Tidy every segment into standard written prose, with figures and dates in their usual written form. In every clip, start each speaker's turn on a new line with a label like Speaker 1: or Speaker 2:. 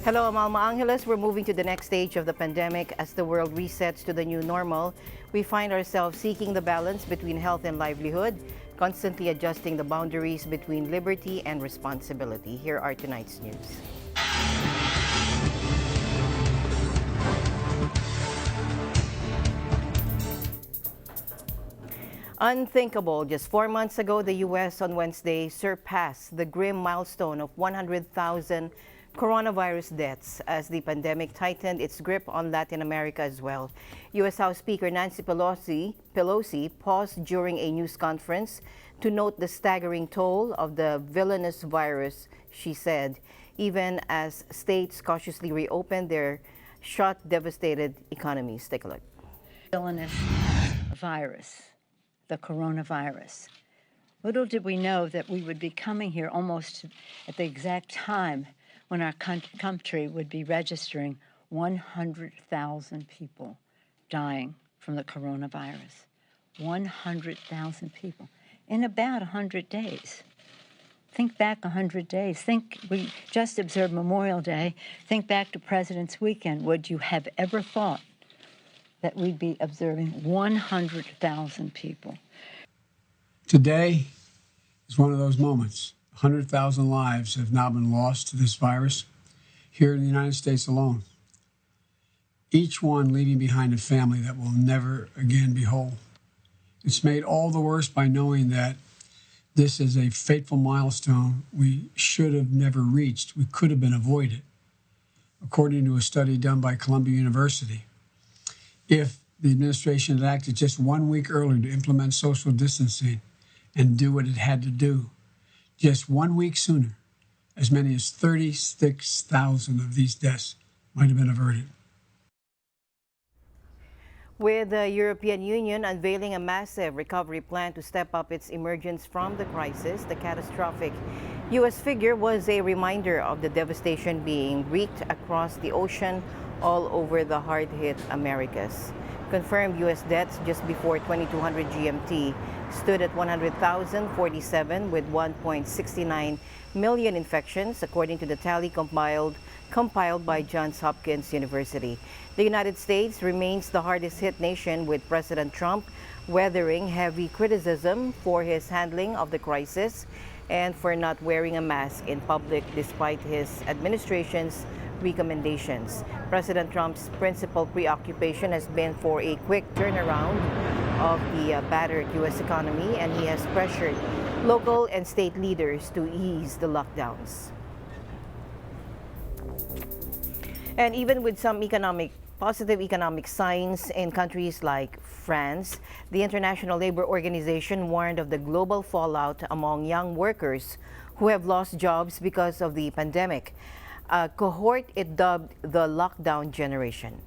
Speaker 1: Hello, I'm Alma Angeles. We're moving to the next stage of the pandemic. As the world resets to the new normal, we find ourselves seeking the balance between health and livelihood, constantly adjusting the boundaries between liberty and responsibility. Here are tonight's news. Unthinkable. Just 4 months ago, the U.S. on Wednesday surpassed the grim milestone of 100,000 coronavirus deaths as the pandemic tightened its grip on Latin America as well. U.S. House Speaker Nancy Pelosi paused during a news conference to note the staggering toll of the villainous virus, she said, even as states cautiously reopened their shut-devastated economies. Take a look.
Speaker 2: Villainous virus, the coronavirus. Little did we know that we would be coming here almost at the exact time when our country would be registering 100,000 people dying from the coronavirus. 100,000 people in about 100 days. Think back 100 days. Think, we just observed Memorial Day. Think back to President's Weekend. Would you have ever thought that we'd be observing 100,000 people?
Speaker 3: Today is one of those moments. 100,000 lives have now been lost to this virus here in the United States alone. Each one leaving behind a family that will never again be whole. It's made all the worse by knowing that this is a fateful milestone we should have never reached. We could have been avoided, according to a study done by Columbia University. If the administration had acted just 1 week earlier to implement social distancing and do what it had to do, just 1 week sooner, as many as 36,000 of these deaths might have been averted.
Speaker 1: With the European Union unveiling a massive recovery plan to step up its emergence from the crisis, the catastrophic U.S. figure was a reminder of the devastation being wreaked across the ocean all over the hard-hit Americas. Confirmed U.S. deaths just before 2200 GMT stood at 100,047 with 1.69 million infections, according to the tally compiled by Johns Hopkins University. The United States remains the hardest hit nation, with President Trump weathering heavy criticism for his handling of the crisis and for not wearing a mask in public despite his administration's recommendations. President Trump's principal preoccupation has been for a quick turnaround of the battered U.S. economy, and he has pressured local and state leaders to ease the lockdowns. And even with some positive economic signs in countries like France, the International Labor Organization warned of the global fallout among young workers who have lost jobs because of the pandemic. A cohort it dubbed the lockdown generation.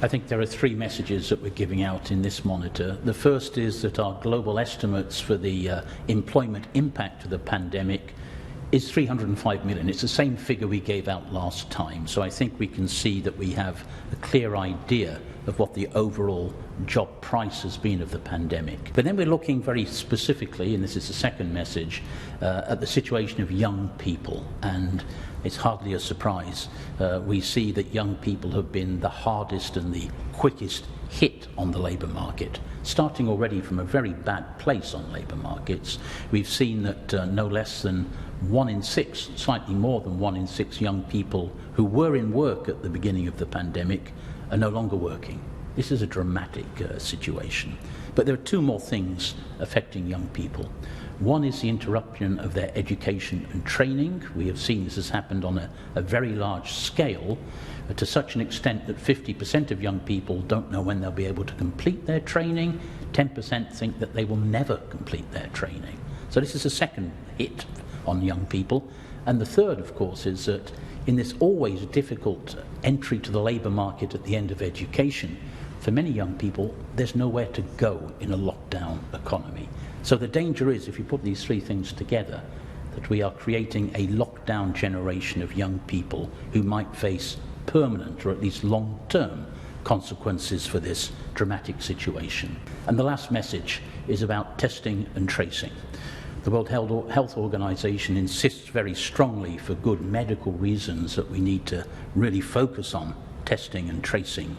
Speaker 4: I think there are three messages that we're giving out in this monitor. The first is that our global estimates for the employment impact of the pandemic is 305 million. It's the same figure we gave out last time. So I think we can see that we have a clear idea of what the overall job price has been of the pandemic. But then we're looking very specifically, and this is the second message, at the situation of young people. And it's hardly a surprise. We see that young people have been the hardest and the quickest hit on the labour market, starting already from a very bad place on labour markets. We've seen that no less than 1 in 6, slightly more than 1 in 6 young people who were in work at the beginning of the pandemic are no longer working. This is a dramatic situation. But there are two more things affecting young people. One is the interruption of their education and training. We have seen this has happened on a very large scale, to such an extent that 50% of young people don't know when they'll be able to complete their training. 10% think that they will never complete their training. So this is a second hit on young people. And the third, of course, is that in this always difficult entry to the labour market at the end of education, for many young people, there's nowhere to go in a lockdown economy. So the danger is, if you put these three things together, that we are creating a lockdown generation of young people who might face permanent or at least long-term consequences for this dramatic situation. And the last message is about testing and tracing. The World Health Organization insists very strongly, for good medical reasons, that we need to really focus on testing and tracing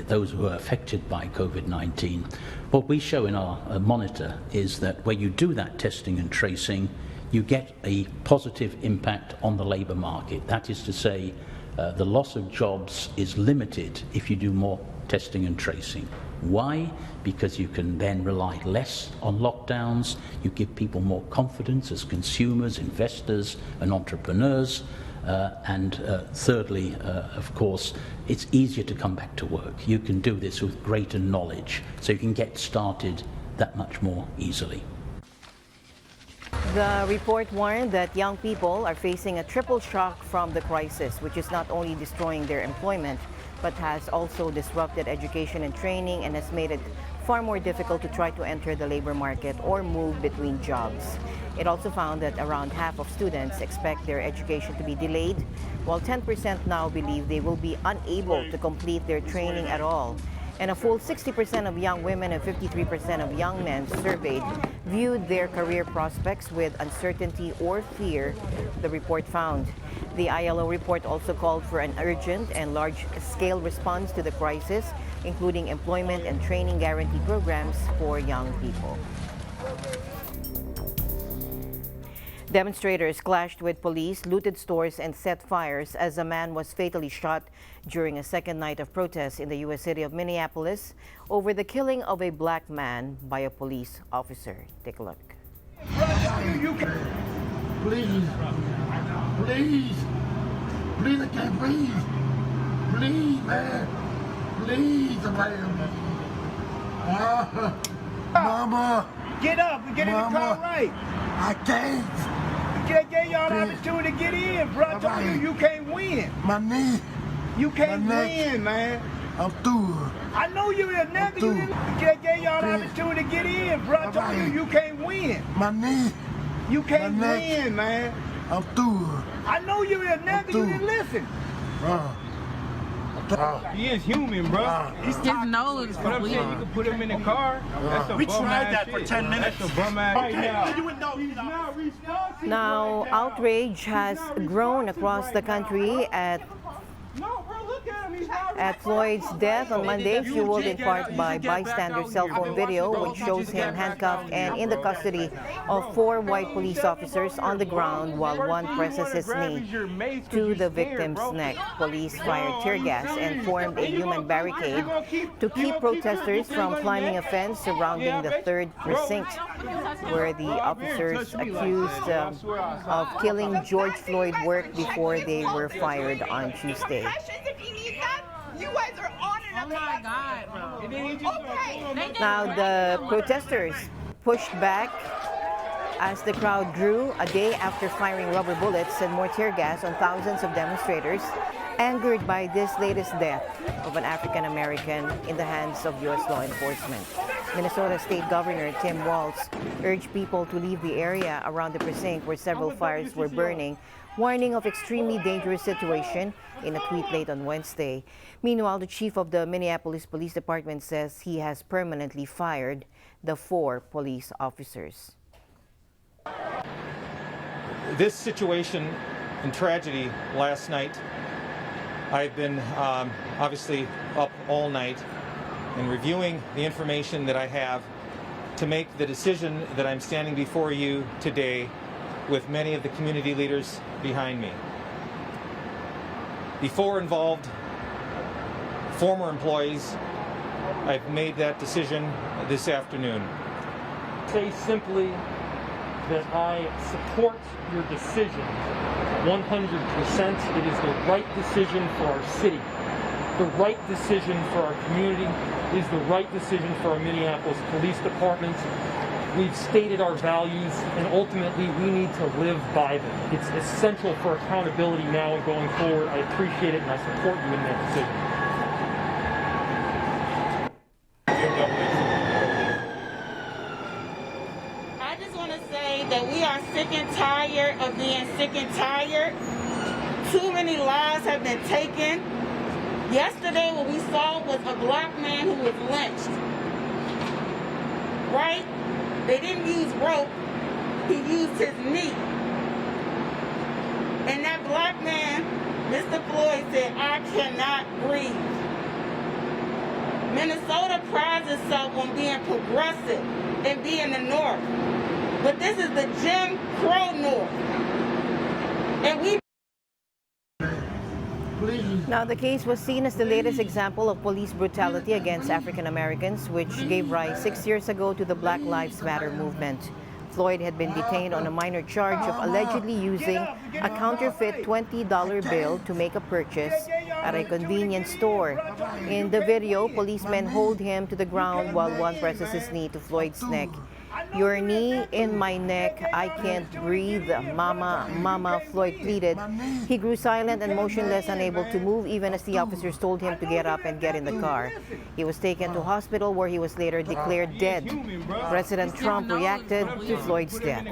Speaker 4: those who are affected by COVID-19. What we show in our monitor is that when you do that testing and tracing, you get a positive impact on the labour market. That is to say, the loss of jobs is limited if you do more testing and tracing. Why? Because you can then rely less on lockdowns, you give people more confidence as consumers, investors and entrepreneurs, and thirdly, of course, it's easier to come back to work. You can do this with greater knowledge, so you can get started that much more easily.
Speaker 1: The report warned that young people are facing a triple shock from the crisis, which is not only destroying their employment, but has also disrupted education and training and has made it far more difficult to try to enter the labor market or move between jobs. It also found that around half of students expect their education to be delayed, while 10% now believe they will be unable to complete their training at all. And a full 60% of young women and 53% of young men surveyed viewed their career prospects with uncertainty or fear, the report found. The ILO report also called for an urgent and large-scale response to the crisis, including employment and training guarantee programs for young people. Demonstrators clashed with police, looted stores, and set fires as a man was fatally shot during a second night of protests in the U.S. city of Minneapolis over the killing of a black man by a police officer. Take a look.
Speaker 5: Please, please, please, I can't breathe. Please, man, please, Mama.
Speaker 6: Get up and get in the car right.
Speaker 5: I can't.
Speaker 6: Gave y'all the opportunity to get in, bro. I told you can't win.
Speaker 5: My knee.
Speaker 6: You can't
Speaker 5: my
Speaker 6: win, man.
Speaker 5: I'm through.
Speaker 6: I know you a nigga. Gave y'all the opportunity to get in, bro. I told you can't win.
Speaker 5: My knee.
Speaker 6: You can't win, man.
Speaker 5: I'm through.
Speaker 6: I know you a nigga. You didn't listen. He is human, bro.
Speaker 7: His nose is bleeding.
Speaker 6: You can put him in the car.
Speaker 8: We tried that for 10 minutes.
Speaker 6: That's a bum ass shit.
Speaker 1: Now, outrage has grown across the country at Floyd's death on Monday, fueled in part by bystander cell phone video, which shows him handcuffed and in the custody of 4 white police officers on the ground while one presses his knee to the victim's neck. Police fired tear gas and formed a human barricade to keep protesters from climbing a fence surrounding the 3rd precinct, where the officers accused of killing George Floyd worked before they were fired on Tuesday.
Speaker 9: You guys are on it.
Speaker 7: Oh my God, bro.
Speaker 9: Okay.
Speaker 1: Now, the protesters pushed back as the crowd grew a day after firing rubber bullets and more tear gas on thousands of demonstrators, angered by this latest death of an African American in the hands of U.S. law enforcement. Minnesota State Governor Tim Walz urged people to leave the area around the precinct where several fires were burning, warning of extremely dangerous situation in a tweet late on Wednesday. Meanwhile, the chief of the Minneapolis Police Department says he has permanently fired the 4 police officers.
Speaker 10: This situation and tragedy last night, I've been obviously up all night and reviewing the information that I have to make the decision that I'm standing before you today with many of the community leaders behind me. Before involved former employees, I've made that decision this afternoon.
Speaker 11: Say simply that I support your decision 100%. It is the right decision for our city. The right decision for our community is the right decision for our Minneapolis Police Department. We've stated our values, and ultimately we need to live by them. It's essential for accountability now and going forward. I appreciate it, and I support you in that decision.
Speaker 9: I just want to say that we are sick and tired of being sick and tired. Too many lives have been taken. Yesterday what we saw was a black man who was lynched. Right? They didn't use rope. he used his knee. And that black man, Mr. Floyd, said, "I cannot breathe." Minnesota prides itself on being progressive and being the North. But this is the Jim Crow North. And we
Speaker 1: Now, the case was seen as the latest example of police brutality against African Americans, which gave rise 6 years ago to the Black Lives Matter movement. Floyd had been detained on a minor charge of allegedly using a counterfeit $20 bill to make a purchase at a convenience store. In the video, policemen hold him to the ground while one presses his knee to Floyd's neck. "Your knee in my neck, I can't breathe, mama, mama," Floyd pleaded. He grew silent and motionless, unable to move, even as the officers told him to get up and get in the car. He was taken to hospital where he was later declared dead. President Trump reacted to Floyd's death.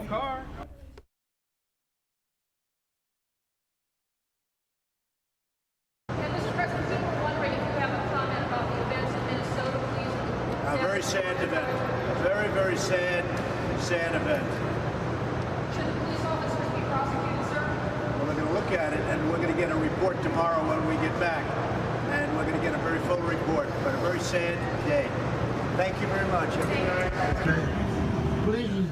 Speaker 12: A very sad event. Very, very sad event.
Speaker 13: Should the police officers be prosecuted, sir?
Speaker 12: Well, we're going to look at it, and we're going to get a report tomorrow when we get back. And we're going to get a very full report, but a very sad day. Thank you very much.
Speaker 5: Please.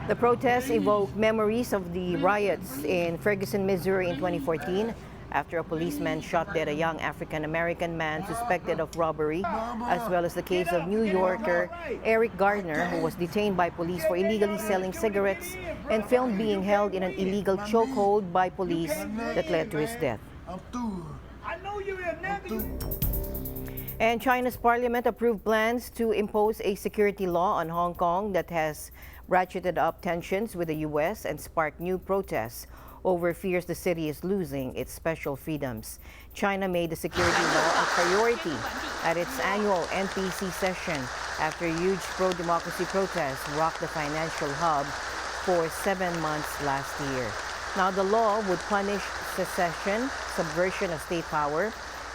Speaker 1: The protests evoked memories of the riots in Ferguson, Missouri in 2014, after a policeman shot dead a young African-American man suspected of robbery, as well as the case of New Yorker Eric Gardner, who was detained by police for illegally selling cigarettes and filmed being held in an illegal chokehold by police that led to his death. And China's parliament approved plans to impose a security law on Hong Kong that has ratcheted up tensions with the U.S. and sparked new protests over fears the city is losing its special freedoms. China made the security law a priority at its annual NPC session after huge pro-democracy protests rocked the financial hub for 7 months last year. Now, the law would punish secession, subversion of state power,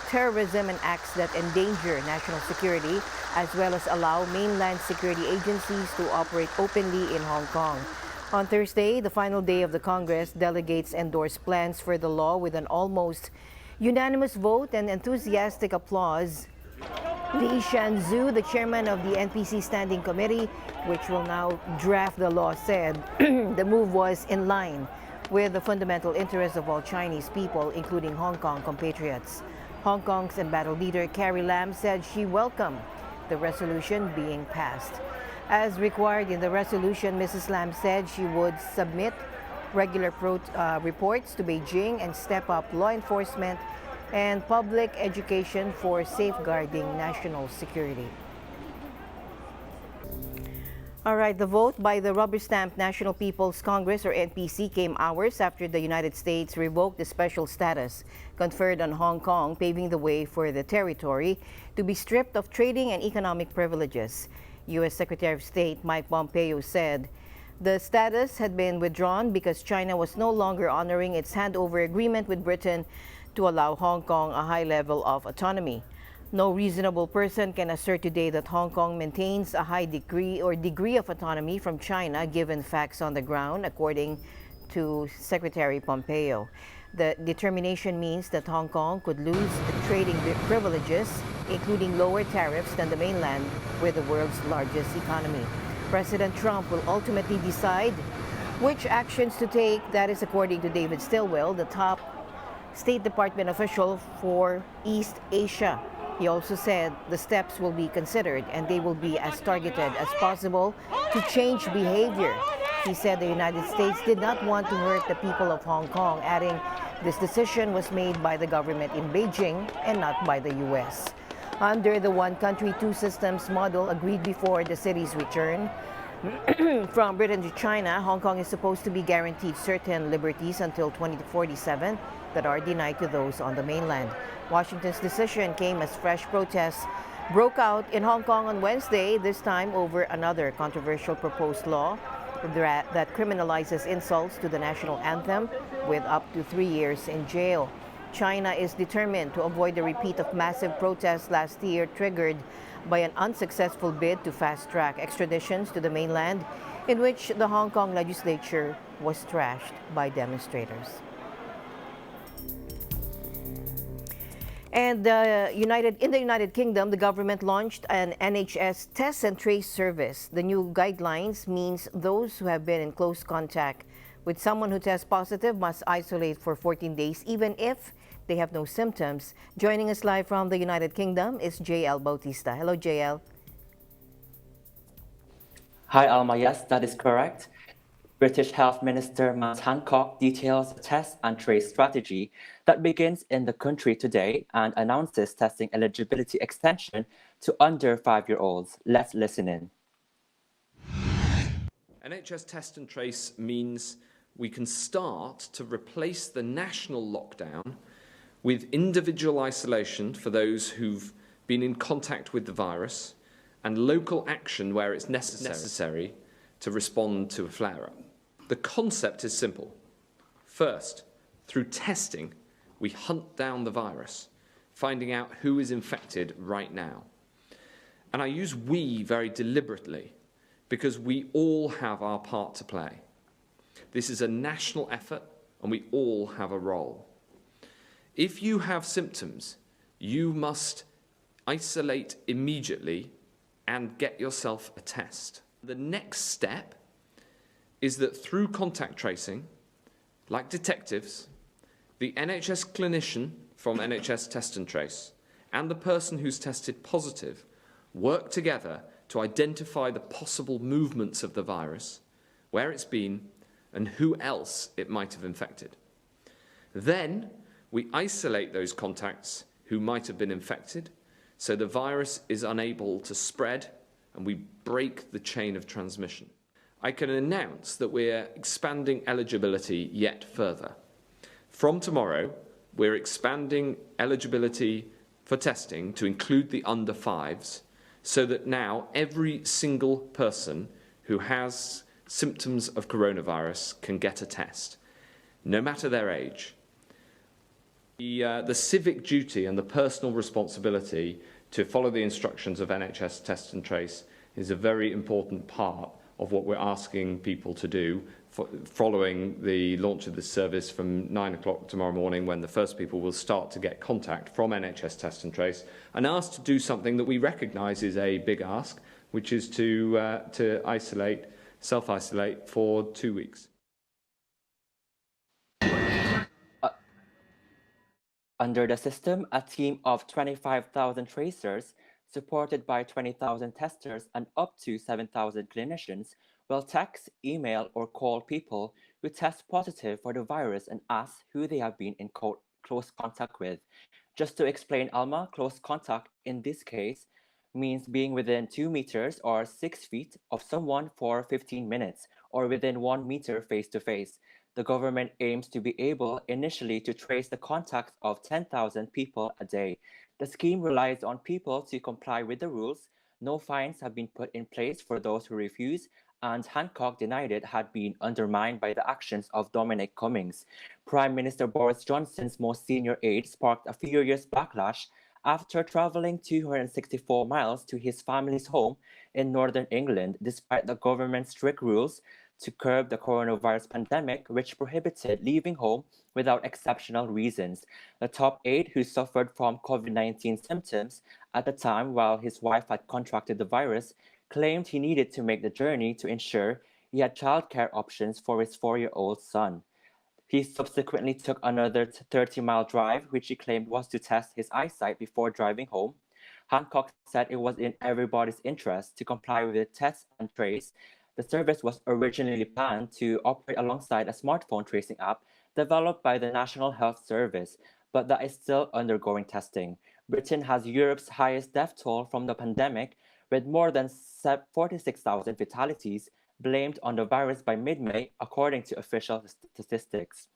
Speaker 1: terrorism, and acts that endanger national security, as well as allow mainland security agencies to operate openly in Hong Kong. On Thursday, the final day of the Congress, delegates endorsed plans for the law with an almost unanimous vote and enthusiastic applause. Li Shanzhu, the chairman of the NPC Standing Committee, which will now draft the law, said the move was in line with the fundamental interests of all Chinese people, including Hong Kong compatriots. Hong Kong's embattled leader Carrie Lam said she welcomed the resolution being passed. As required in the resolution, Mrs. Lam said she would submit regular reports to Beijing and step up law enforcement and public education for safeguarding national security. All right, the vote by the rubber-stamped National People's Congress, or NPC, came hours after the United States revoked the special status conferred on Hong Kong, paving the way for the territory to be stripped of trading and economic privileges. U.S. Secretary of State Mike Pompeo said the status had been withdrawn because China was no longer honoring its handover agreement with Britain to allow Hong Kong a high level of autonomy. No reasonable person can assert today that Hong Kong maintains a high degree of autonomy from China, given facts on the ground, according to Secretary Pompeo. The determination means that Hong Kong could lose trading privileges, including lower tariffs than the mainland, with the world's largest economy. President Trump will ultimately decide which actions to take. That is according to David Stilwell, the top State Department official for East Asia. He also said the steps will be considered and they will be as targeted as possible to change behavior. He said the United States did not want to hurt the people of Hong Kong, adding this decision was made by the government in Beijing and not by the U.S. Under the one country, two systems model agreed before the city's return from Britain to China, Hong Kong is supposed to be guaranteed certain liberties until 2047 that are denied to those on the mainland. Washington's decision came as fresh protests broke out in Hong Kong on Wednesday, this time over another controversial proposed law that criminalizes insults to the national anthem with up to 3 years in jail. China is determined to avoid a repeat of massive protests last year triggered by an unsuccessful bid to fast-track extraditions to the mainland in which the Hong Kong legislature was trashed by demonstrators. And in the United Kingdom, the government launched an NHS test and trace service. The new guidelines means those who have been in close contact with someone who tests positive must isolate for 14 days, even if they have no symptoms. Joining us live from the United Kingdom is JL Bautista. Hello, JL.
Speaker 14: Hi, Alma. Yes, that is correct. British Health Minister Matt Hancock details a test and trace strategy that begins in the country today and announces testing eligibility extension to under 5-year-olds. Let's listen in.
Speaker 15: NHS test and trace means we can start to replace the national lockdown with individual isolation for those who've been in contact with the virus and local action where it's necessary to respond to a flare-up. The concept is simple. First, through testing, we hunt down the virus, finding out who is infected right now. And I use we very deliberately because we all have our part to play. This is a national effort and we all have a role. If you have symptoms, you must isolate immediately and get yourself a test. The next step is that through contact tracing, like detectives, the NHS clinician from NHS Test and Trace and the person who's tested positive work together to identify the possible movements of the virus, where it's been, and who else it might have infected. Then we isolate those contacts who might have been infected so the virus is unable to spread and we break the chain of transmission. I can announce that we're expanding eligibility yet further. From tomorrow, we're expanding eligibility for testing to include the under 5s, so that now every single person who has symptoms of coronavirus can get a test, no matter their age. The civic duty and the personal responsibility to follow the instructions of NHS Test and Trace is a very important part of what we're asking people to do following the launch of this service from 9 o'clock tomorrow morning, when the first people will start to get contact from NHS Test and Trace and asked to do something that we recognise is a big ask, which is to self-isolate for 2 weeks.
Speaker 14: Under the system, a team of 25,000 tracers, supported by 20,000 testers and up to 7,000 clinicians, will text, email, or call people who test positive for the virus and ask who they have been in close contact with. Just to explain, Alma, close contact in this case means being within 2 meters or 6 feet of someone for 15 minutes, or within 1 meter face-to-face. The government aims to be able initially to trace the contacts of 10,000 people a day. The scheme relies on people to comply with the rules. No fines have been put in place for those who refuse, and Hancock denied it had been undermined by the actions of Dominic Cummings. Prime Minister Boris Johnson's most senior aide sparked a furious backlash after traveling 264 miles to his family's home in northern England, despite the government's strict rules to curb the coronavirus pandemic, which prohibited leaving home without exceptional reasons. The top aide, who suffered from COVID-19 symptoms at the time while his wife had contracted the virus, claimed he needed to make the journey to ensure he had childcare options for his 4-year-old son. He subsequently took another 30-mile drive, which he claimed was to test his eyesight before driving home. Hancock said it was in everybody's interest to comply with the test and trace. The service was originally planned to operate alongside a smartphone tracing app developed by the National Health Service, but that is still undergoing testing. Britain has Europe's highest death toll from the pandemic, with more than 46,000 fatalities blamed on the virus by mid-May, according to official statistics.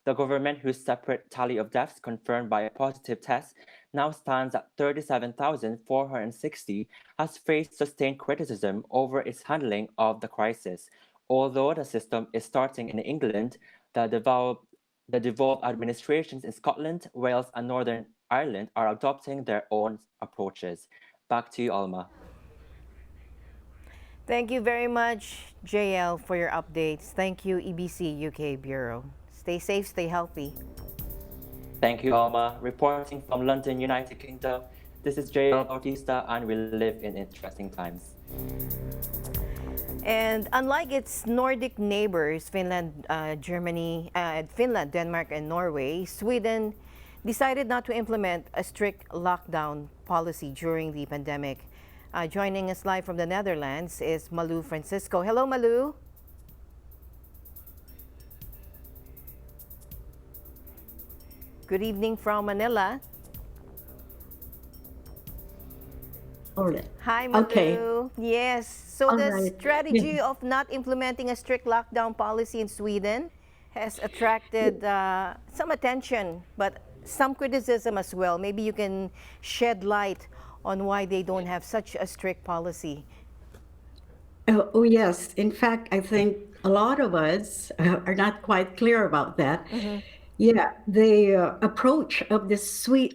Speaker 14: The government, whose separate tally of deaths confirmed by a positive test now stands at 37,460, has faced sustained criticism over its handling of the crisis. Although the system is starting in England, the devolved administrations in Scotland, Wales, and Northern Ireland are adopting their own approaches. Back to you, Alma.
Speaker 1: Thank you very much, JL, for your updates. Thank you, EBC UK Bureau. Stay safe, stay healthy.
Speaker 14: Thank you, Alma. Reporting from London, United Kingdom, this is JL Bautista, and we live in interesting times.
Speaker 1: And unlike its Nordic neighbors, Finland, Finland, Denmark, and Norway, Sweden decided not to implement a strict lockdown policy during the pandemic. Joining us live from the Netherlands is Malu Francisco. Hello, Malu. Good evening from Manila. Hi, Malu.
Speaker 16: Okay.
Speaker 1: Yes. So
Speaker 16: All
Speaker 1: the
Speaker 16: right.
Speaker 1: strategy of not implementing a strict lockdown policy in Sweden has attracted some attention, but some criticism as well. Maybe you can shed light on why they don't have such a strict policy.
Speaker 16: Oh, yes. In fact, I think a lot of us are not quite clear about that. Yeah, the approach of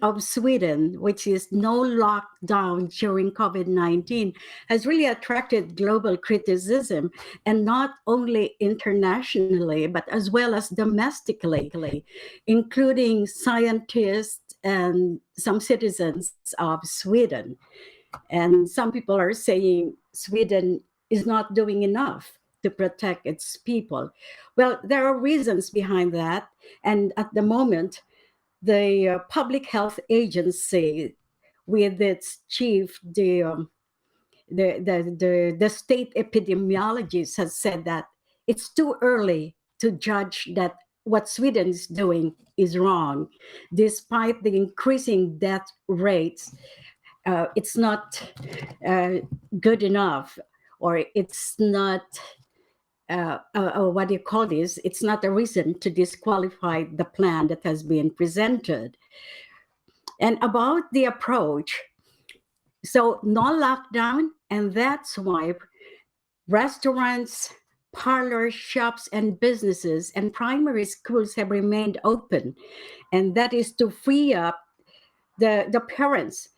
Speaker 16: of Sweden, which is no lockdown during COVID-19, has really attracted global criticism, and not only internationally, but as well as domestically, including scientists and some citizens of Sweden. And some people are saying Sweden is not doing enough to protect its people. Well, there are reasons behind that. And at the moment, the Public Health Agency, with its chief, the state epidemiologist, has said that it's too early to judge that what Sweden is doing is wrong. Despite the increasing death rates, it's not good enough, or it's not what do you call this? It's not a reason to disqualify the plan that has been presented. And about the approach, so no lockdown, and that's why restaurants, parlors, shops, and businesses and primary schools have remained open. And that is to free up the parents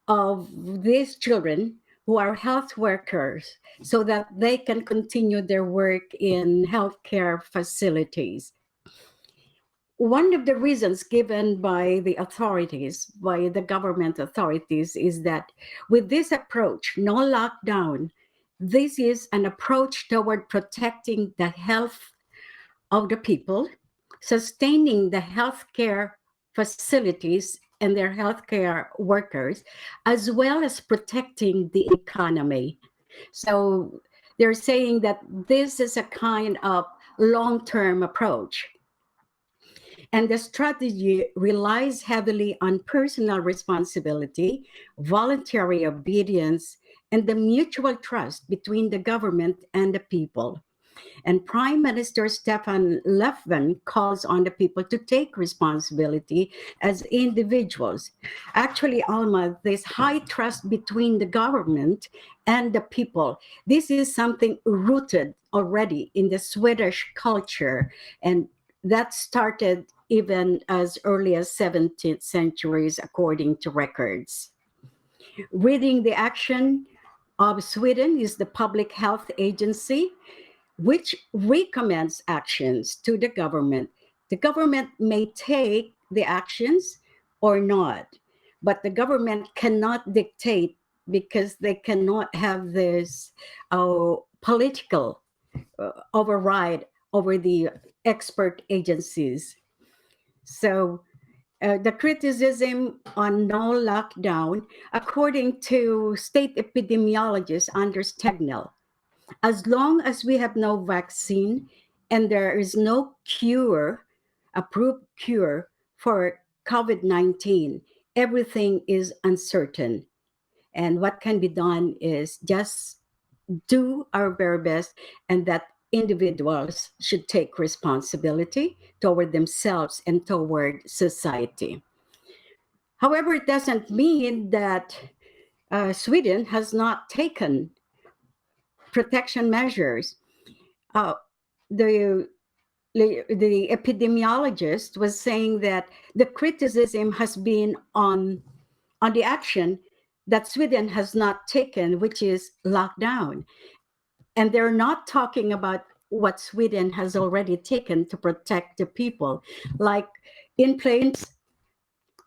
Speaker 16: of these children who are health workers so that they can continue their work in healthcare facilities. One of the reasons given by the authorities, by the government authorities, is that with this approach, no lockdown, this is an approach toward protecting the health of the people, sustaining the healthcare facilities and their healthcare workers, as well as protecting the economy. So they're saying that this is a kind of long-term approach. And the strategy relies heavily on personal responsibility, voluntary obedience, and the mutual trust between the government and the people. And Prime Minister Stefan Löfven calls on the people to take responsibility as individuals. Actually, Alma, this high trust between the government and the people, this is something rooted already in the Swedish culture, and that started even as early as 17th centuries, according to records. Reading the action of Sweden is the Public Health Agency, which recommends actions to the government. The government may take the actions or not, but the government cannot dictate, because they cannot have this political override over the expert agencies. So the criticism on no lockdown, according to state epidemiologist Anders Tegnell, as long as we have no vaccine and there is no cure, approved cure for COVID-19, everything is uncertain. And what can be done is just do our very best, and that individuals should take responsibility toward themselves and toward society. However, it doesn't mean that Sweden has not taken protection measures. The epidemiologist was saying that the criticism has been on the action that Sweden has not taken, which is lockdown. And they're not talking about what Sweden has already taken to protect the people. Like in planes,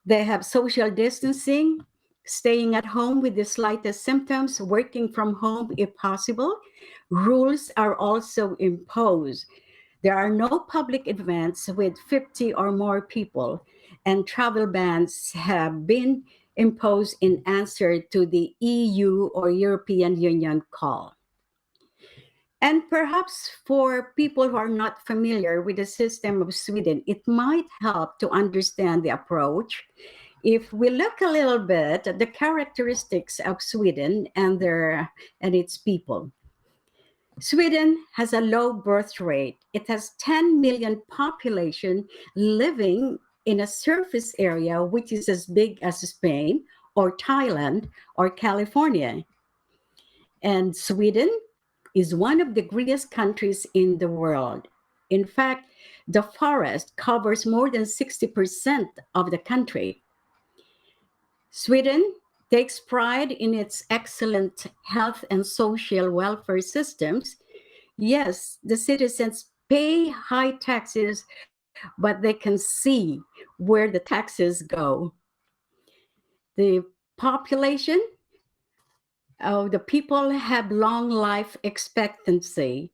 Speaker 16: they have social distancing, staying at home with the slightest symptoms, working from home if possible. Rules are also imposed. There are no public events with 50 or more people, and travel bans have been imposed in answer to the EU or European Union call. And perhaps for people who are not familiar with the system of Sweden, it might help to understand the approach. If we look a little bit at the characteristics of Sweden and its people. Sweden has a low birth rate. It has 10 million population living in a surface area which is as big as Spain or Thailand or California. And Sweden is one of the greenest countries in the world. In fact, the forest covers more than 60% of the country. Sweden takes pride in its excellent health and social welfare systems. Yes, the citizens pay high taxes, but they can see where the taxes go. The population, the people have long life expectancy.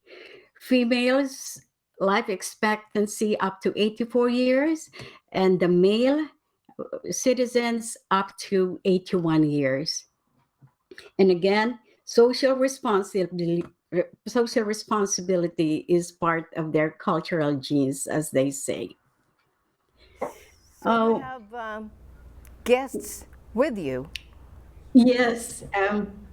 Speaker 16: Females life expectancy up to 84 years, and the male citizens up to 81 years. And again, social responsibility is part of their cultural genes, as they say.
Speaker 1: So we have guests with you.
Speaker 16: Yes,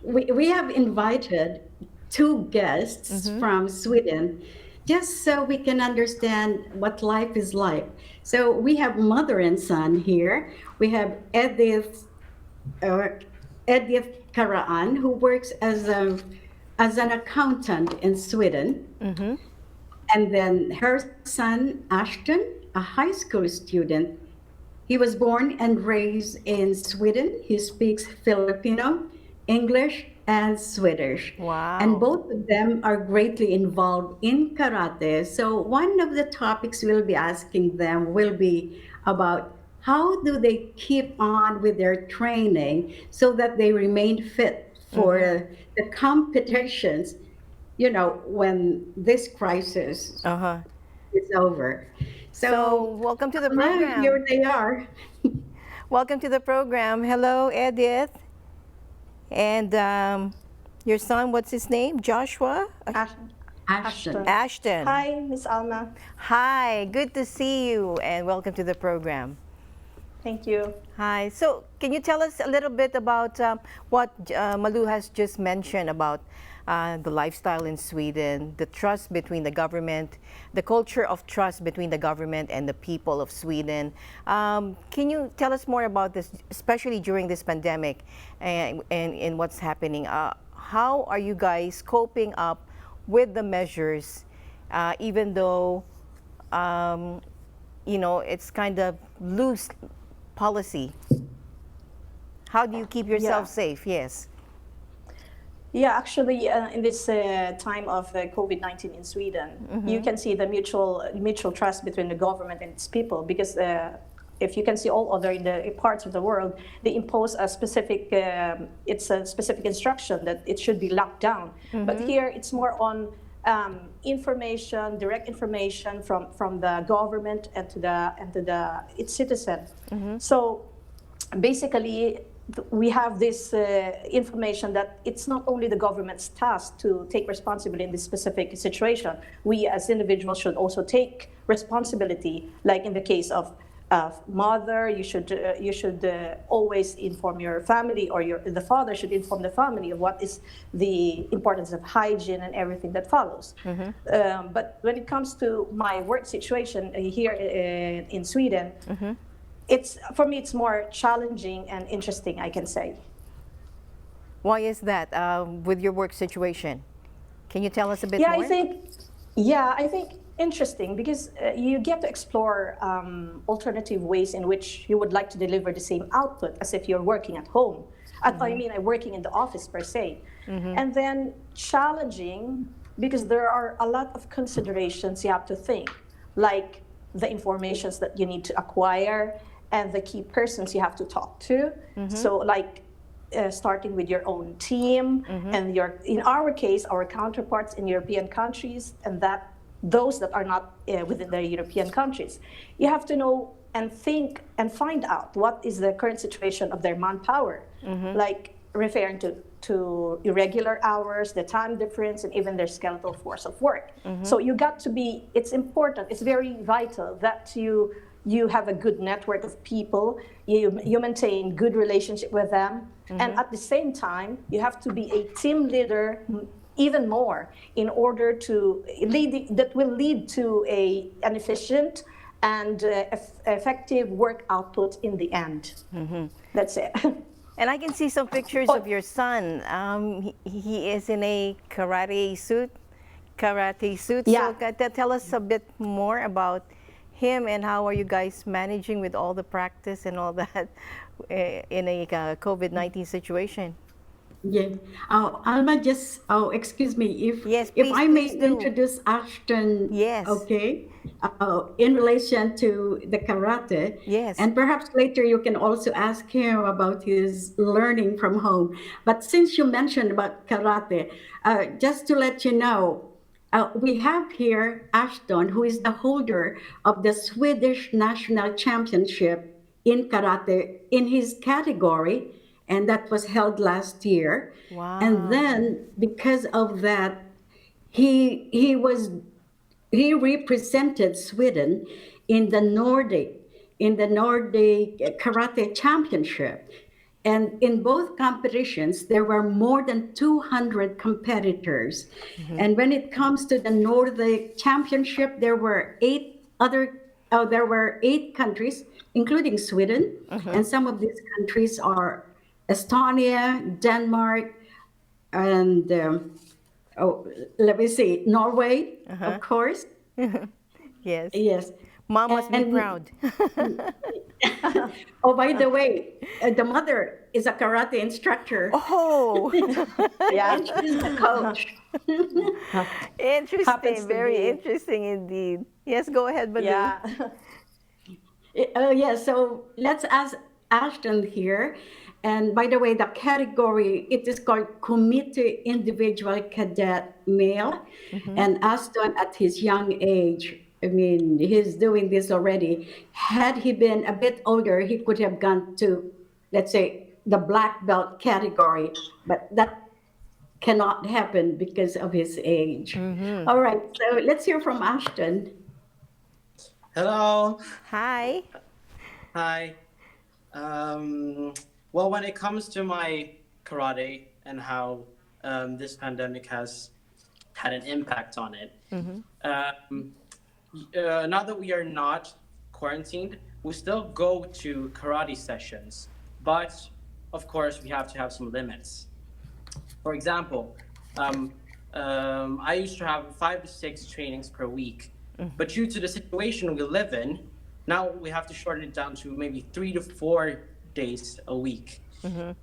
Speaker 16: we have invited two guests from Sweden, just so we can understand what life is like. So we have mother and son here. We have Edith Karaan, who works as an accountant in Sweden. And then her son, Ashton, a high school student. He was born and raised in Sweden. He speaks Filipino, English, and Swedish.
Speaker 1: Wow.
Speaker 16: And both of them are greatly involved in karate. So one of the topics we'll be asking them will be about how do they keep on with their training so that they remain fit for the competitions, when this crisis is over.
Speaker 1: So welcome to the program.
Speaker 16: Here they are.
Speaker 1: Welcome to the program. Hello, Edith. And your son, what's his name? Joshua?
Speaker 16: Ashton.
Speaker 1: Ashton.
Speaker 17: Hi, Miss Alma.
Speaker 1: Hi, good to see you and welcome to the program.
Speaker 17: Thank you.
Speaker 1: Hi. So can you tell us a little bit about what Malu has just mentioned about the lifestyle in Sweden, the trust between the government, the culture of trust between the government and the people of Sweden. Can you tell us more about this, especially during this pandemic and what's happening? How are you guys coping up with the measures, even though, it's kind of loose policy? How do you keep yourself safe? Yes.
Speaker 17: Yeah, actually, in this time of COVID-19 in Sweden, you can see the mutual trust between the government and its people, because if you can see all other in the parts of the world, they impose a specific, specific instruction that it should be locked down. But here it's more on information, direct information from the government and to its citizen. So basically, we have this information that it's not only the government's task to take responsibility in this specific situation. We as individuals should also take responsibility, like in the case of mother, you should always inform your family, or the father should inform the family of what is the importance of hygiene and everything that follows. But when it comes to my work situation here in Sweden, for me it's more challenging and interesting, I can say.
Speaker 1: Why is that with your work situation? Can you tell us a bit more?
Speaker 17: I think interesting because you get to explore alternative ways in which you would like to deliver the same output as if you're working at home. I mean, I'm working in the office per se. And then challenging because there are a lot of considerations you have to think, like the informations that you need to acquire and the key persons you have to talk to. So like starting with your own team and in our case, our counterparts in European countries and those that are not within the European countries. You have to know and think and find out what is the current situation of their manpower, like referring to irregular hours, the time difference, and even their skeletal force of work. So you got to be, it's important, it's very vital that you have a good network of people, you maintain good relationship with them, and at the same time, you have to be a team leader even more in order to lead, that will lead to an efficient and effective work output in the end. That's it.
Speaker 1: And I can see some pictures of your son. He is in a karate suit.
Speaker 17: Yeah.
Speaker 1: So tell us a bit more about him and how are you guys managing with all the practice and all that in a COVID-19 situation?
Speaker 16: Yeah. Alma, just, excuse me, if
Speaker 1: please,
Speaker 16: I may
Speaker 1: please do.
Speaker 16: introduce Ashton.
Speaker 1: Yes.
Speaker 16: Okay. In relation to the karate.
Speaker 1: Yes.
Speaker 16: And perhaps later you can also ask him about his learning from home. But since you mentioned about karate, just to let you know, we have here Ashton, who is the holder of the Swedish National Championship in karate in his category, and that was held last year.
Speaker 1: Wow.
Speaker 16: And then because of that, he represented Sweden in the Nordic Karate Championship. And in both competitions, there were more than 200 competitors. And when it comes to the Nordic Championship, there were eight countries, including Sweden. And some of these countries are Estonia, Denmark, and let me see, Norway, of course.
Speaker 1: Yes.
Speaker 16: Yes.
Speaker 1: Mom must be proud.
Speaker 16: Oh, by the way, the mother is a karate instructor.
Speaker 1: Oh,
Speaker 16: yeah, she's the coach.
Speaker 1: Interesting, very interesting indeed. Yes, go ahead, Badu.
Speaker 16: Yeah. So let's ask Ashton here. And by the way, the category, it is called Committee Individual Cadet Male. And Ashton, at his young age, I mean, he's doing this already. Had he been a bit older, he could have gone to, let's say, the black belt category, but that cannot happen because of his age. All right, so let's hear from Ashton.
Speaker 18: Hello.
Speaker 1: Hi.
Speaker 18: Hi. Well, when it comes to my karate and how this pandemic has had an impact on it, now that we are not quarantined, we still go to karate sessions, but of course we have to have some limits. For example, I used to have 5 to 6 trainings per week, but due to the situation we live in, now we have to shorten it down to maybe 3 to 4 days a week.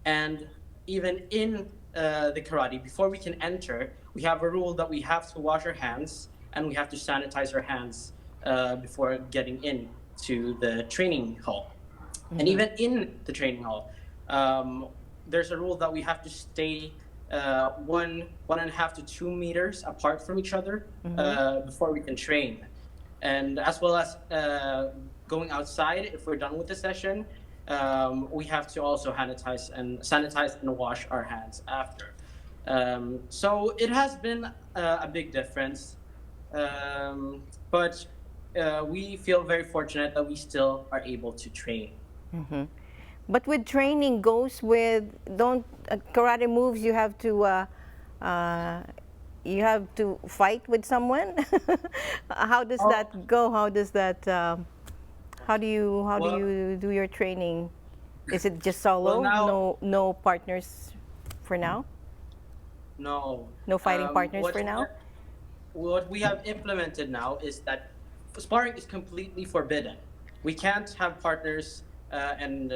Speaker 18: And even in the karate, before we can enter, we have a rule that we have to wash our hands and we have to sanitize our hands before getting in to the training hall. And even in the training hall, there's a rule that we have to stay 1.5 to 2 meters apart from each other before we can train. And as well as going outside, if we're done with the session, we have to also sanitize and wash our hands after. So it has been a big difference, but we feel very fortunate that we still are able to train.
Speaker 1: But with training goes with karate moves. You have to fight with someone. How does that go? How does that? How do you do your training? Is it just solo?
Speaker 18: Well,
Speaker 1: no partners for now?
Speaker 18: No.
Speaker 1: No fighting partners for now?
Speaker 18: what we have implemented now is that sparring is completely forbidden. We can't have partners and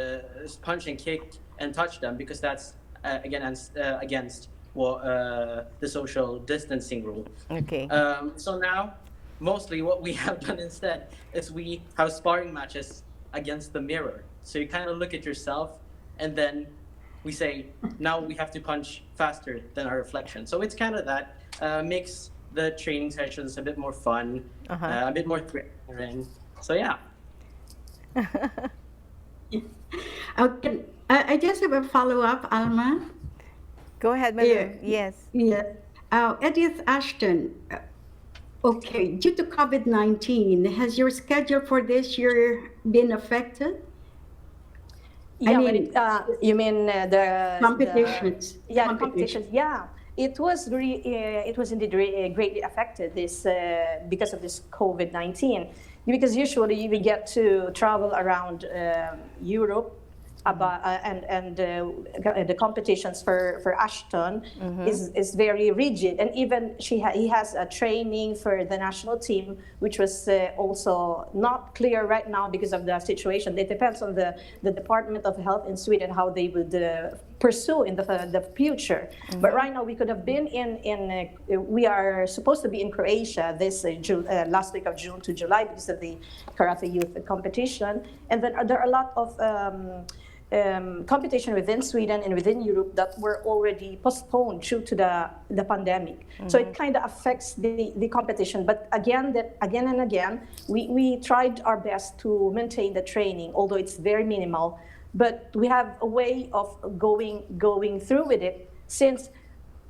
Speaker 18: punch and kick and touch them because that's against the social distancing rule.
Speaker 1: Okay.
Speaker 18: So now, mostly what we have done instead is we have sparring matches against the mirror. So you kind of look at yourself, and then we say, now we have to punch faster than our reflection. So it's kind of that makes the training sessions a bit more fun, a bit more thrilling. So yeah.
Speaker 16: Okay. I just have a follow-up, Alma.
Speaker 1: Go ahead, Madam. Yes.
Speaker 16: Yeah. Edith Ashton, okay, due to COVID-19, has your schedule for this year been affected?
Speaker 17: Yeah, you mean the
Speaker 16: competitions?
Speaker 17: The competitions. Yeah, it was indeed greatly affected this because of this COVID-19. Because usually we get to travel around Europe. And the competitions for Ashton is very rigid, and even he has a training for the national team, which was also not clear right now because of the situation. It depends on the Department of Health in Sweden how they would pursue in the future. But right now we could have been we are supposed to be in Croatia this last week of June to July because of the karate youth competition, and then there are a lot of competition within Sweden and within Europe that were already postponed due to the pandemic. So it kind of affects the competition. But again and again, we tried our best to maintain the training, although it's very minimal. But we have a way of going through with it, since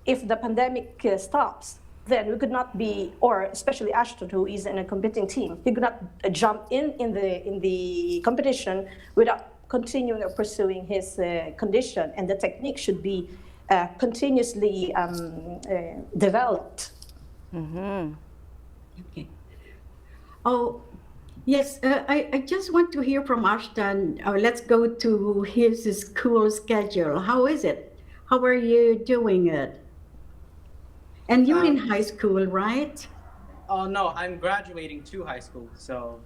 Speaker 17: if the pandemic stops, then we could not be, or especially Ashton, who is in a competing team, he could not jump in the competition without continuing or pursuing his condition, and the technique should be continuously developed.
Speaker 16: Okay. Oh, yes. I just want to hear from Ashton. Let's go to his school schedule. How is it? How are you doing it? And you're in high school, right?
Speaker 18: Oh no, I'm graduating to high school, so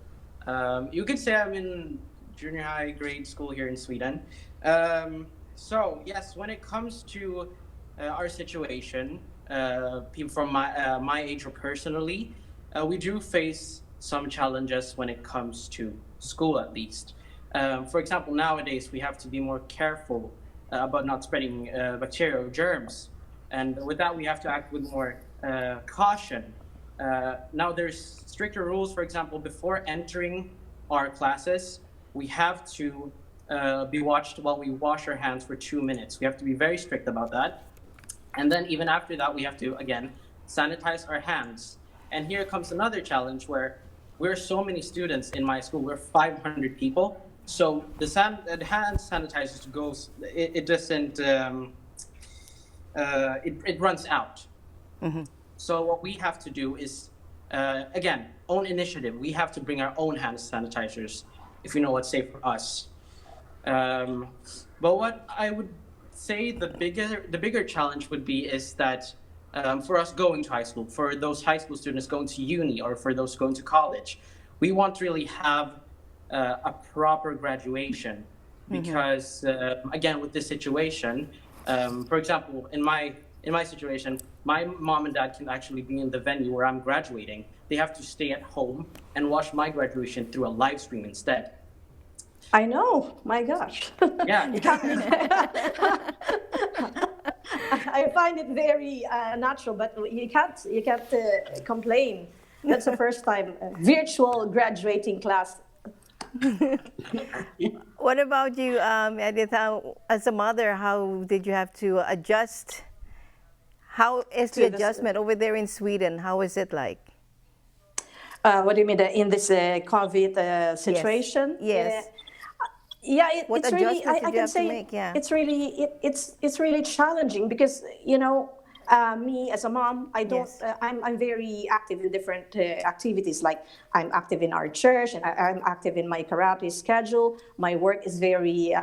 Speaker 18: you could say I'm in junior high grade school here in Sweden. So yes, when it comes to our situation, people from my age or personally, we do face some challenges when it comes to school, at least. For example, nowadays we have to be more careful about not spreading bacteria or germs, and with that we have to act with more caution. Now there's stricter rules. For example, before entering our classes, we have to be watched while we wash our hands for 2 minutes. We have to be very strict about that. And then even after that, we have to, again, sanitize our hands. And here comes another challenge where we're so many students in my school. We're 500 people. So the hand sanitizer goes, it doesn't, it runs out. So what we have to do is, again, own initiative. We have to bring our own hand sanitizers, if you know what's safe for us. But what I would say the bigger challenge would be is that for us going to high school, for those high school students going to uni, or for those going to college, we want to really have a proper graduation, because again, with this situation, for example, in my situation, my mom and dad can actually be in the venue where I'm graduating. They have to stay at home and watch my graduation through a live stream instead.
Speaker 17: I know, my gosh.
Speaker 18: Yeah.
Speaker 17: I find it very natural, but you can't complain. That's the first time virtual graduating class.
Speaker 1: What about you, Edith? As a mother, how did you have to adjust? How is the adjustment over there in Sweden? How is it like?
Speaker 17: What do you mean in this COVID situation?
Speaker 1: Yes.
Speaker 17: Yeah,
Speaker 1: what
Speaker 17: it's really.
Speaker 1: I
Speaker 17: can say it's really it's really challenging because me as a mom, I don't. I'm very active in different activities. Like I'm active in our church, and I'm active in my karate schedule. My work is very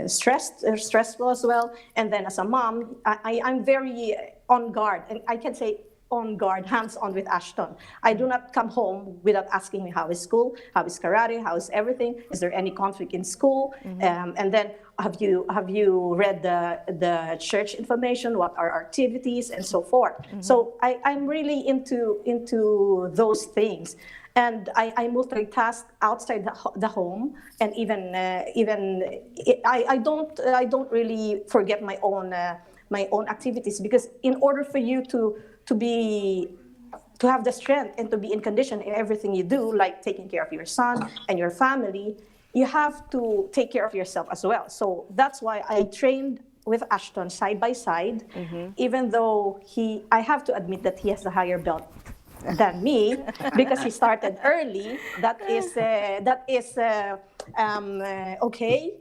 Speaker 17: stressful as well. And then as a mom, I'm very on guard, and I can say on guard, hands-on with Ashton. I do not come home without asking me how is school, how is karate, how is everything, is there any conflict in school, and then have you read the church information, what are our activities, and so forth. So I'm really into those things. And I multitask outside the home, and I don't really forget my own activities, because in order for you to have the strength and to be in condition in everything you do, like taking care of your son and your family, you have to take care of yourself as well. So that's why I trained with Ashton side by side, even though I have to admit that he has a higher belt than me, because he started early. That is okay.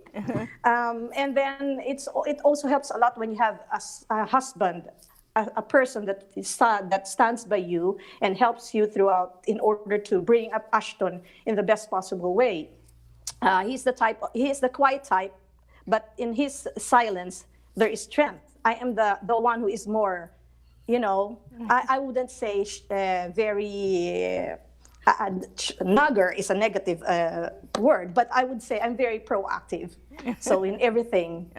Speaker 17: And then it also helps a lot when you have a husband, a person that stands by you and helps you throughout in order to bring up Ashton in the best possible way. He's the quiet type, but in his silence there is strength. I am the one who is more, I wouldn't say very, nugger is a negative word, but I would say I'm very proactive. So in everything.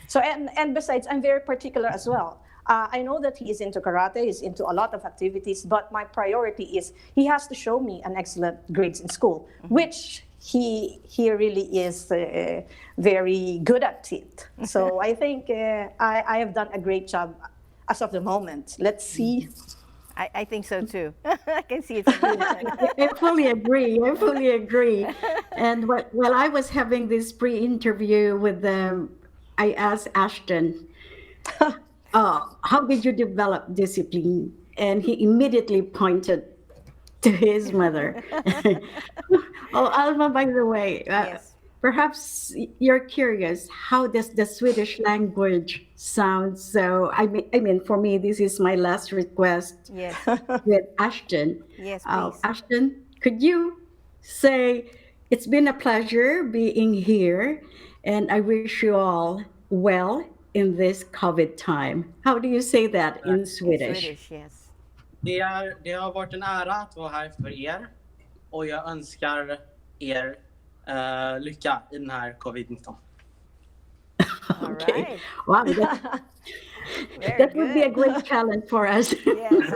Speaker 17: So and besides, I'm very particular as well. I know that he is into karate, he's into a lot of activities, but my priority is he has to show me an excellent grades in school, which he really is very good at it. So I think I have done a great job as of the moment. Let's see.
Speaker 1: I think so too. I can see it.
Speaker 16: I fully agree. And while I was having this pre-interview with them, I asked Ashton, how did you develop discipline? And he immediately pointed to his mother. Oh, Alma, by the way,
Speaker 1: Yes.
Speaker 16: perhaps you're curious, how does the Swedish language sound? So, I mean, for me, this is my last request
Speaker 1: Yes.
Speaker 16: with Ashton.
Speaker 1: Yes, please.
Speaker 16: Ashton, could you say, it's been a pleasure being here, and I wish you all well in this COVID time. How do you say that in Swedish?
Speaker 1: Swedish, yes.
Speaker 18: Det har varit en ära att vara här för er, och jag önskar er lycka i den här covid-19.
Speaker 16: Okay.
Speaker 1: Right.
Speaker 16: Wow, that would be a
Speaker 1: good.
Speaker 16: great challenge for us.
Speaker 1: Yes.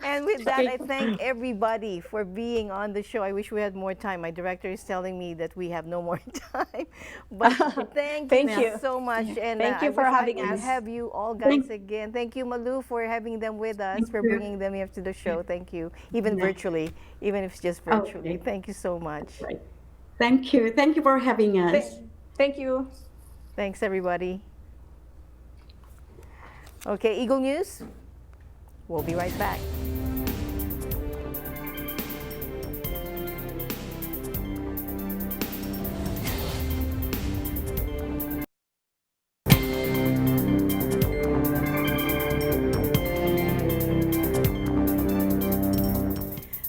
Speaker 1: And with that, I thank everybody for being on the show. I wish we had more time. My director is telling me that we have no more time. But thank you so much. And
Speaker 17: Thank you
Speaker 1: I
Speaker 17: for
Speaker 1: wish
Speaker 17: having
Speaker 1: I could
Speaker 17: us.
Speaker 1: have you all guys again. Thank you, Malu, for having them with us, for bringing them here to the show. Thank you. Even virtually, even if it's just virtually.
Speaker 16: Okay.
Speaker 1: Thank you so much.
Speaker 16: Right. Thank you. Thank you for having us.
Speaker 17: Thank you.
Speaker 1: Thanks, everybody. Okay, Eagle News. We'll be right back.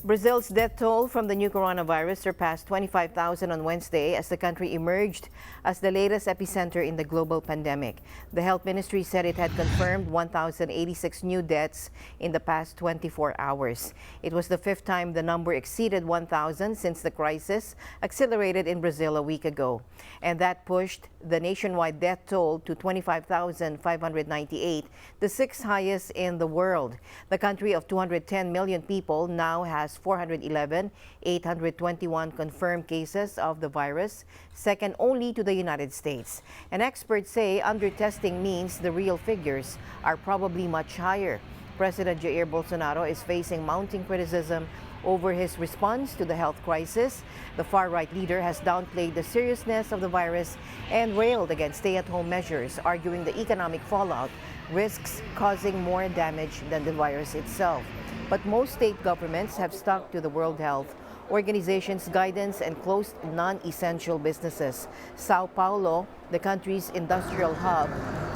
Speaker 1: Brazil's death toll from the new coronavirus surpassed 25,000 on Wednesday as the country emerged as the latest epicenter in the global pandemic. The health ministry said it had confirmed 1,086 new deaths in the past 24 hours. It was the fifth time the number exceeded 1,000 since the crisis accelerated in Brazil a week ago. And that pushed the nationwide death toll to 25,598, the sixth highest in the world. The country of 210 million people now has 411,821 confirmed cases of the virus, second only to the United States. And experts say undertesting means the real figures are probably much higher. President Jair Bolsonaro is facing mounting criticism over his response to the health crisis. The far-right leader has downplayed the seriousness of the virus and railed against stay-at-home measures, arguing the economic fallout risks causing more damage than the virus itself. But most state governments have stuck to the World Health Organization's guidance and closed non-essential businesses. Sao Paulo, the country's industrial hub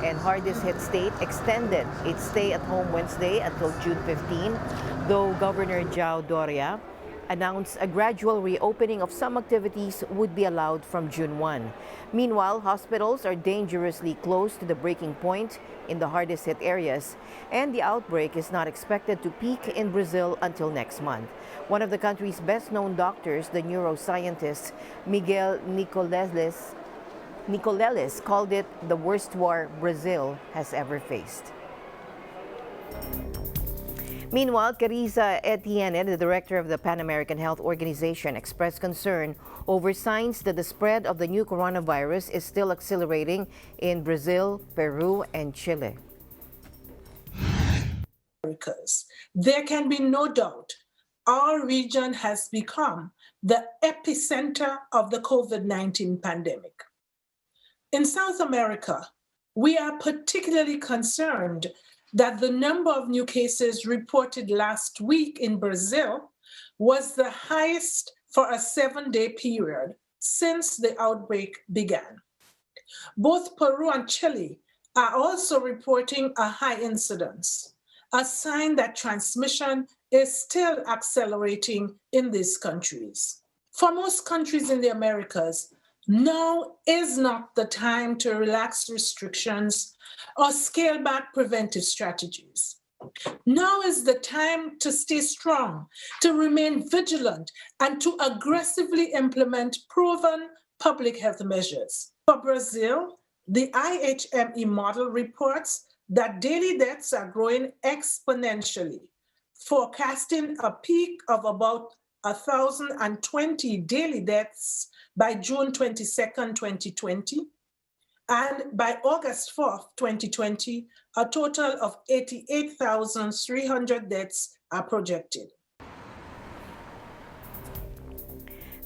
Speaker 1: and hardest hit state, extended its stay-at-home Wednesday until June 15, though Governor João Doria announced a gradual reopening of some activities would be allowed from June 1. Meanwhile, hospitals are dangerously close to the breaking point in the hardest hit areas, and the outbreak is not expected to peak in Brazil until next month. One of the country's best-known doctors, the neuroscientist Miguel Nicoleles, called it the worst war Brazil has ever faced. Meanwhile, Carissa Etienne, the director of the Pan American Health Organization, expressed concern over signs that the spread of the new coronavirus is still accelerating in Brazil, Peru, and Chile.
Speaker 19: There can be no doubt our region has become the epicenter of the COVID-19 pandemic. In South America, we are particularly concerned that the number of new cases reported last week in Brazil was the highest for a 7-day period since the outbreak began. Both Peru and Chile are also reporting a high incidence, a sign that transmission is still accelerating in these countries. For most countries in the Americas, now is not the time to relax restrictions or scale back preventive strategies. Now is the time to stay strong, to remain vigilant, and to aggressively implement proven public health measures. For Brazil, the IHME model reports that daily deaths are growing exponentially, forecasting a peak of about 1,020 daily deaths by June 22nd, 2020, and by August 4th, 2020, a total of 88,300 deaths are projected.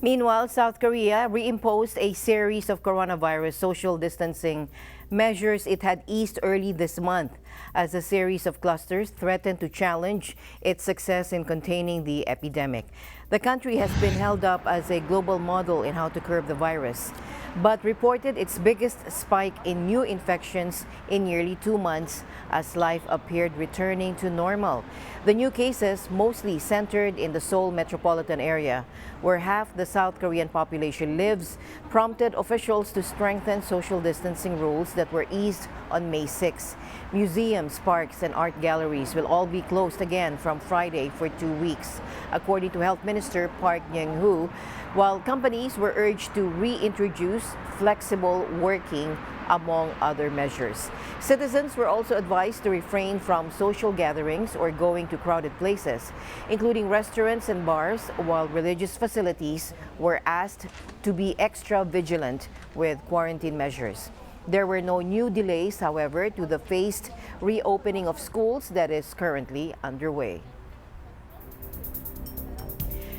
Speaker 1: Meanwhile, South Korea reimposed a series of coronavirus social distancing measures it had eased early this month as a series of clusters threatened to challenge its success in containing the epidemic. The country has been held up as a global model in how to curb the virus, but reported its biggest spike in new infections in nearly 2 months as life appeared returning to normal. The new cases, mostly centered in the Seoul metropolitan area, where half the South Korean population lives, prompted officials to strengthen social distancing rules that were eased on May 6. Museums, parks, and art galleries will all be closed again from Friday for 2 weeks, according to Health Minister Park Myung-hoo, while companies were urged to reintroduce flexible working, among other measures. Citizens were also advised to refrain from social gatherings or going to crowded places, including restaurants and bars, while religious facilities were asked to be extra vigilant with quarantine measures. There were no new delays, however, to the phased reopening of schools that is currently underway.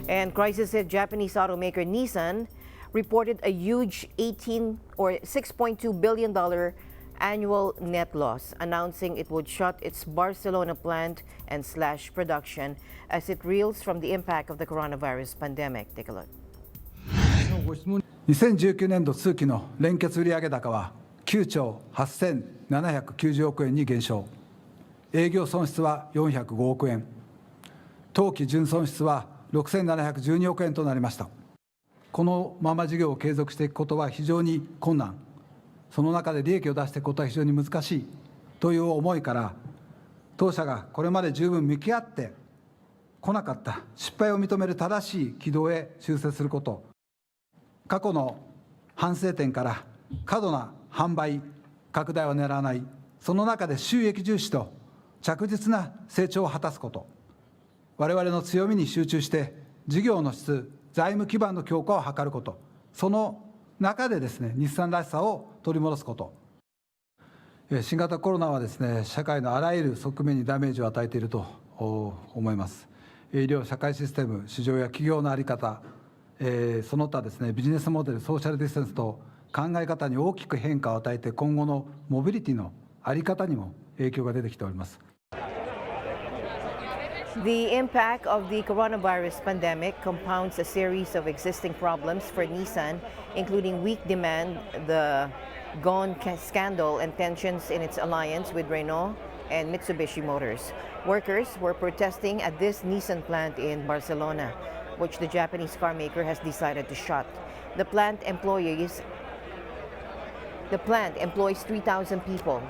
Speaker 1: And crisis-hit Japanese automaker Nissan reported a huge $6.2 billion annual net loss, announcing it would shut its Barcelona plant and slash production as it reels from the impact of the coronavirus pandemic. Take a look.
Speaker 20: 2019年度通期の連結売上高は9兆8790億円に減少。営業損失は405億円。当期純損失は6712億円となりました。このまま事業を継続していくことは非常に困難、その中で利益を出していくことは非常に難しいという思いから、当社がこれまで十分向き合ってこなかった失敗を認める正しい軌道へ修正すること、過去の反省点から過度な販売拡大を狙わない、その中で収益重視と着実な成長を果たすこと、我々の強みに集中して事業の質、財務基盤の強化を図ること、その中でですね、日産らしさを取り戻すこと。新型コロナはですね、社会のあらゆる側面にダメージを与えていると思います。医療社会システム、市場や企業の在り方、その他ですね、ビジネスモデル、ソーシャルディスタンスと考え方に大きく変化を与えて、今後のモビリティの在り方にも影響が出てきております。
Speaker 1: The impact of the coronavirus pandemic compounds a series of existing problems for Nissan, including weak demand, the Gon scandal, and tensions in its alliance with Renault and Mitsubishi Motors. Workers were protesting at this Nissan plant in Barcelona. which the Japanese car maker has decided to shut. The plant employs 3,000 people.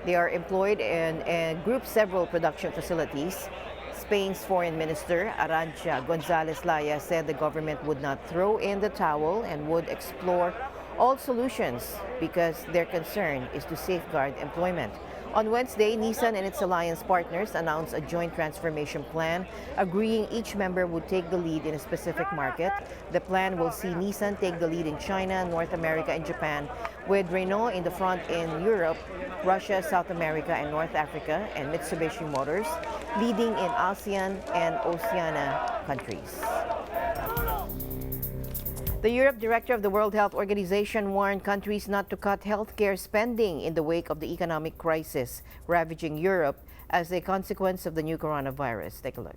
Speaker 1: They are employed in several production facilities. Spain's Foreign Minister, Arantxa González Laya, said the government would not throw in the towel and would explore all solutions because their concern is to safeguard employment. On Wednesday, Nissan and its alliance partners announced a joint transformation plan, agreeing each member would take the lead in a specific market. The plan will see Nissan take the lead in China, North America, and Japan, with Renault in the front in Europe, Russia, South America, and North Africa, and Mitsubishi Motors leading in ASEAN and Oceania countries. The Europe director of the World Health Organization warned countries not to cut healthcare spending in the wake of the economic crisis ravaging Europe as a consequence of the new coronavirus. Take a look.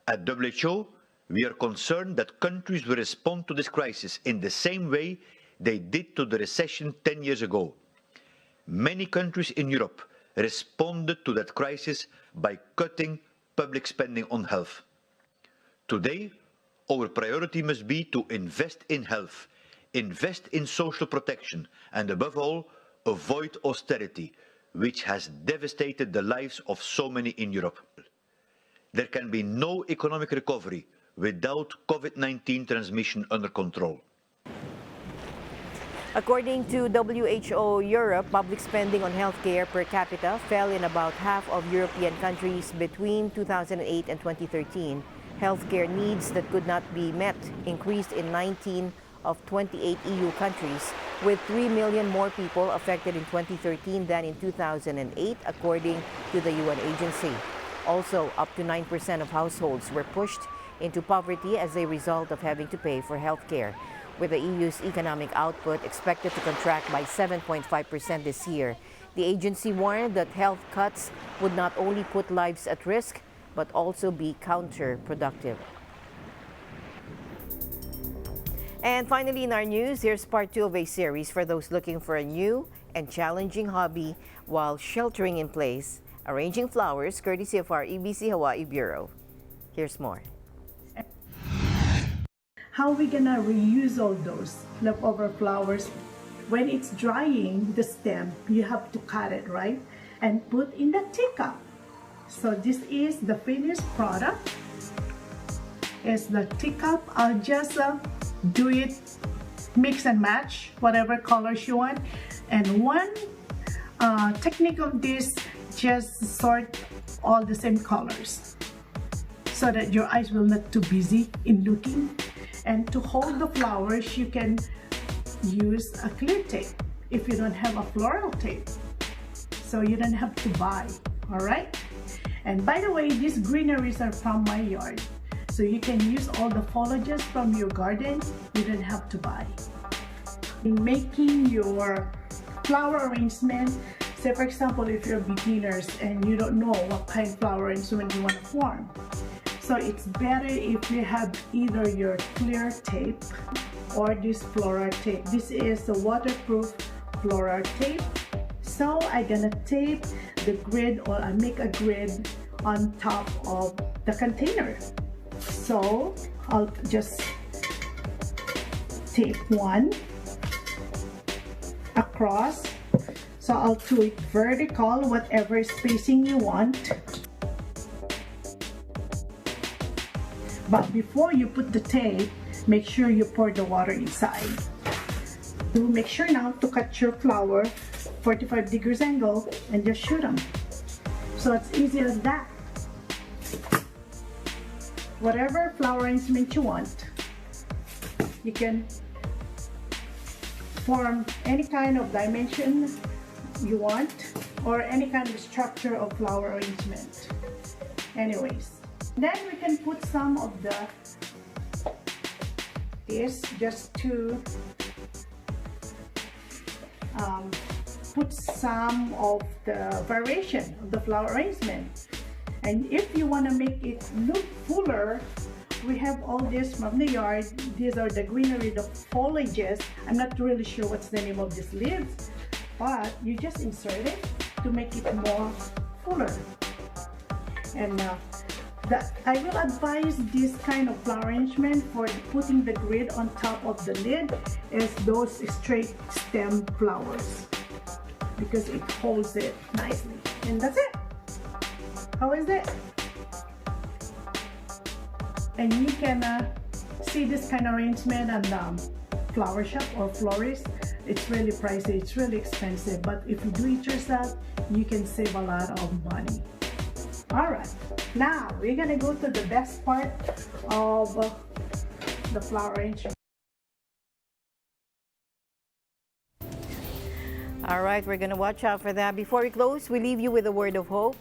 Speaker 21: At WHO, we are concerned that countries will respond to this crisis in the same way they did to the recession 10 years ago. Many countries in Europe responded to that crisis by cutting public spending on health. Today, our priority must be to invest in health, invest in social protection, and above all, avoid austerity, which has devastated the lives of so many in Europe. There can be no economic recovery without COVID-19 transmission under control.
Speaker 1: According to WHO Europe, public spending on healthcare per capita fell in about half of European countries between 2008 and 2013. Healthcare needs that could not be met increased in 19 of 28 EU countries, with 3 million more people affected in 2013 than in 2008, according to the UN agency. Also, up to 9% of households were pushed into poverty as a result of having to pay for healthcare, with the EU's economic output expected to contract by 7.5% this year. The agency warned that health cuts would not only put lives at risk, but also be counterproductive. And finally in our news, here's part 2 of a series for those looking for a new and challenging hobby while sheltering in place, arranging flowers, courtesy of our EBC Hawaii Bureau. Here's more.
Speaker 22: How are we gonna reuse all those leftover flowers? When it's drying, the stem, you have to cut it, right? And put in the teacup. So this is the finished product. It's the teacup. I'll just do it, mix and match whatever colors you want. And one technique of this, just sort all the same colors so that your eyes will not too busy in looking. And to hold the flowers, you can use a clear tape if you don't have a floral tape. So you don't have to buy, all right? And by the way, these greeneries are from my yard. So you can use all the foliages from your garden. You don't have to buy. In making your flower arrangement, say for example, if you're beginners and you don't know what kind of flower arrangement you want to form. So it's better if you have either your clear tape or this floral tape. This is the waterproof floral tape. So I'm gonna tape the grid, or I make a grid on top of the container. So I'll just tape one across. So I'll do it vertical, whatever spacing you want. But before you put the tape, make sure you pour the water inside. Do make sure now to cut your flower 45 degrees angle and just shoot them. So it's easy as that. Whatever flower arrangement you want, you can form any kind of dimension you want or any kind of structure of flower arrangement. Anyways, then we can put some of this just to put some of the variation of the flower arrangement. And if you want to make it look fuller, we have all this from the yard. These are the greenery, the foliages. I'm not really sure what's the name of these leaves, but you just insert it to make it more fuller. And I will advise this kind of flower arrangement for putting the grid on top of the lid is those straight stem flowers because it holds it nicely. And that's it. How is it? And you can see this kind of arrangement at flower shop or florist. It's really pricey, it's really expensive, but if you do it yourself, you can save a lot of money. All right, now we're gonna go to the best part of the flower arrangement.
Speaker 1: All right, we're going to watch out for that. Before we close, we leave you with a word of hope.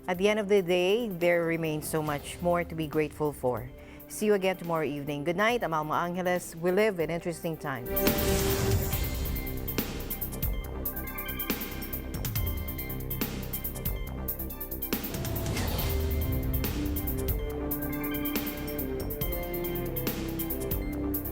Speaker 1: At the end of the day, there remains so much more to be grateful for. See you again tomorrow evening. Good night. I'm Alma Angeles. We live in interesting times.